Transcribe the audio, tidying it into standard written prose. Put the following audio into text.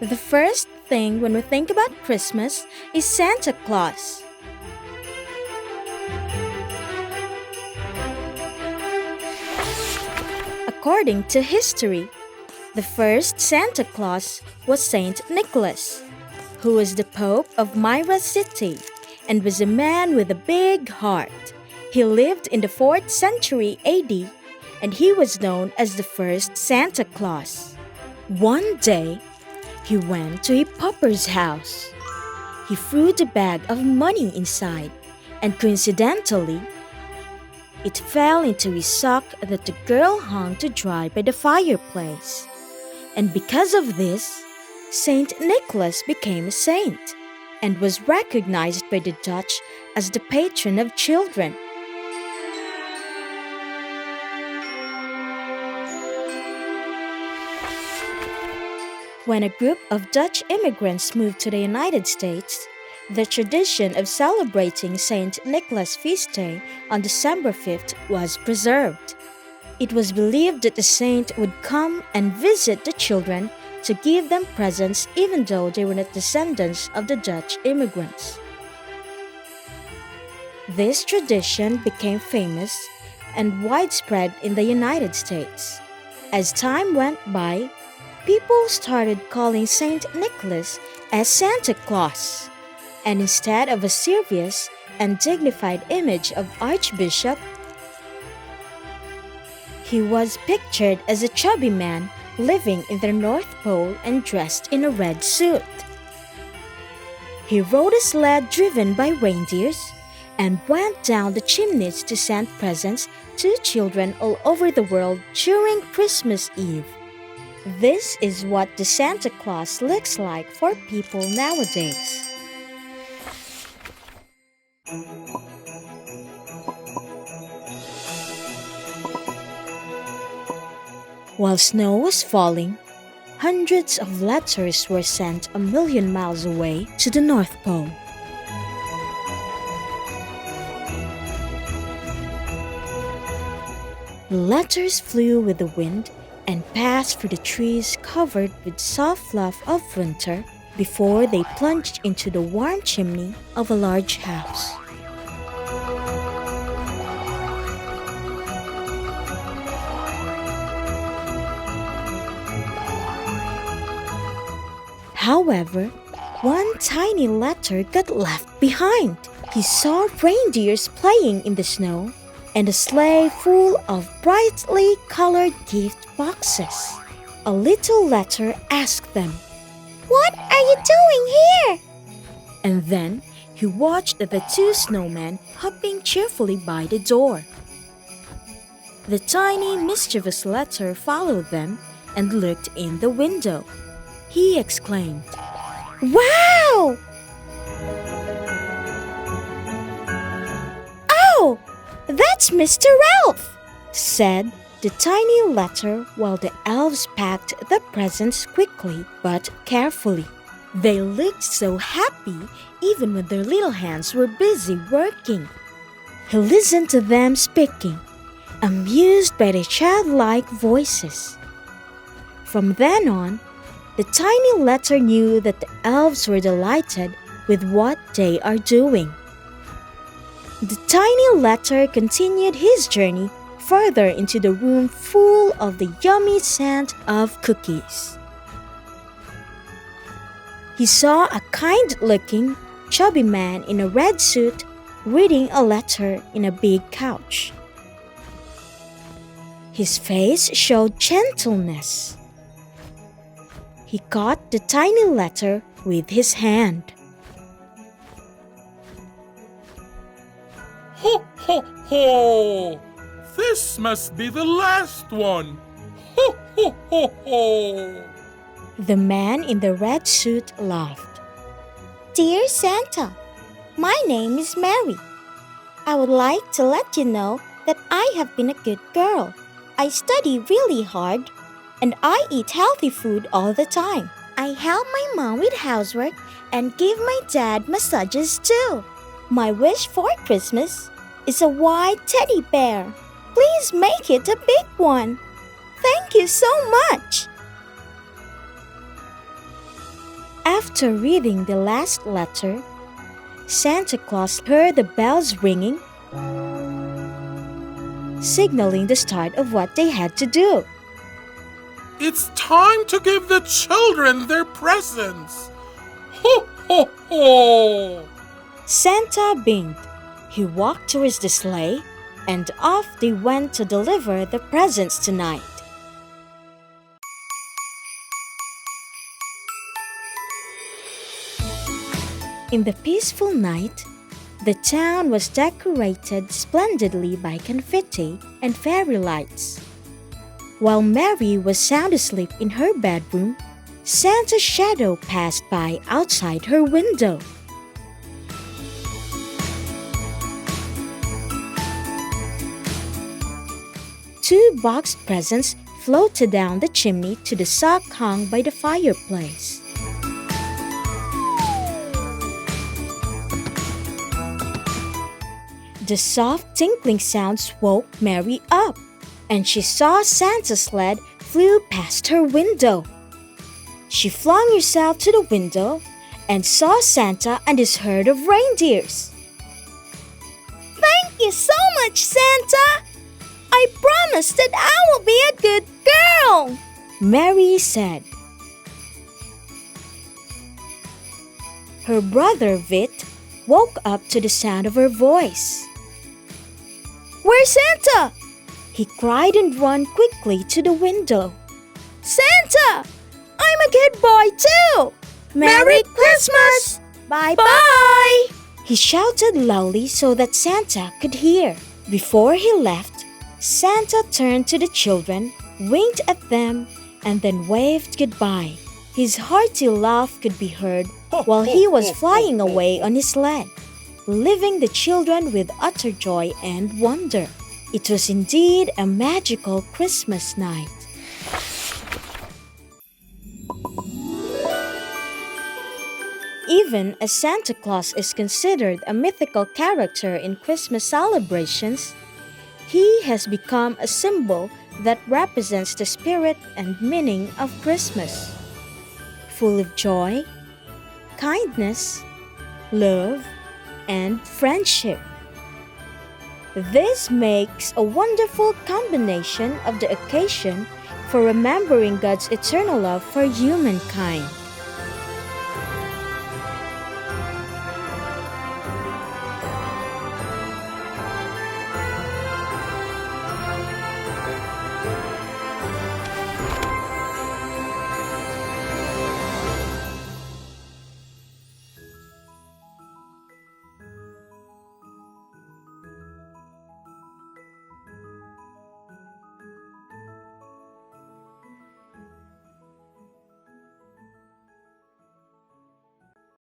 The first thing when we think about Christmas is Santa Claus. According to history, the first Santa Claus was Saint Nicholas, who was the Pope of Myra City and was a man with a big heart. He lived in the 4th century AD and he was known as the first Santa Claus. One day, he went to a pauper's house. He threw the bag of money inside, and coincidentally, it fell into a sock that the girl hung to dry by the fireplace. And because of this, Saint Nicholas became a saint and was recognized by the Dutch as the patron of children. When a group of Dutch immigrants moved to the United States, the tradition of celebrating St. Nicholas Feast Day on December 5th was preserved. It was believed that the saint would come and visit the children to give them presents even though they were not descendants of the Dutch immigrants. This tradition became famous and widespread in the United States. As time went by, people started calling Saint Nicholas as Santa Claus, and instead of a serious and dignified image of Archbishop, he was pictured as a chubby man living in the North Pole and dressed in a red suit. He rode a sled driven by reindeers and went down the chimneys to send presents to children all over the world during Christmas Eve. This is what the Santa Claus looks like for people nowadays. While snow was falling, hundreds of letters were sent a million miles away to the North Pole. The letters flew with the wind and passed through the trees covered with soft fluff of winter before they plunged into the warm chimney of a large house. However, one tiny letter got left behind. He saw reindeers playing in the snow and a sleigh full of brightly colored gift boxes. A little letter asked them, "What are you doing here?" And then he watched the two snowmen hopping cheerfully by the door. The tiny, mischievous letter followed them and looked in the window. He exclaimed, "Wow! Oh, that's Mr. Ralph," said the tiny letter while the elves packed the presents quickly but carefully. They looked so happy even when their little hands were busy working. He listened to them speaking, amused by their childlike voices. From then on, the tiny letter knew that the elves were delighted with what they are doing. The tiny letter continued his journey further into the room full of the yummy scent of cookies. He saw a kind-looking, chubby man in a red suit reading a letter in a big couch. His face showed gentleness. He caught the tiny letter with his hand. Ho, ho, ho! This must be the last one! Ho, ho, ho, ho! The man in the red suit laughed. "Dear Santa, my name is Mary. I would like to let you know that I have been a good girl. I study really hard and I eat healthy food all the time. I help my mom with housework and give my dad massages too. My wish for Christmas is a white teddy bear. Please make it a big one. Thank you so much." After reading the last letter, Santa Claus heard the bells ringing, signaling the start of what they had to do. It's time to give the children their presents. Ho, ho, ho! Santa beamed. He walked towards the sleigh, and off they went to deliver the presents tonight. In the peaceful night, the town was decorated splendidly by confetti and fairy lights. While Mary was sound asleep in her bedroom, Santa's shadow passed by outside her window. Two boxed presents floated down the chimney to the sock hung by the fireplace. The soft tinkling sounds woke Mary up, and she saw Santa's sled flew past her window. She flung herself to the window and saw Santa and his herd of reindeers. "Thank you so much, Santa! I promise that I will be a good girl," Mary said. Her brother Vit woke up to the sound of her voice. "Where's Santa?" He cried and ran quickly to the window. "Santa! I'm a good boy too! Merry Christmas! Bye-bye!" He shouted loudly so that Santa could hear. Before he left, Santa turned to the children, winked at them, and then waved goodbye. His hearty laugh could be heard while he was flying away on his sled, leaving the children with utter joy and wonder. It was indeed a magical Christmas night. Even as Santa Claus is considered a mythical character in Christmas celebrations, he has become a symbol that represents the spirit and meaning of Christmas. Full of joy, kindness, love, and friendship. This makes a wonderful combination of the occasion for remembering God's eternal love for humankind.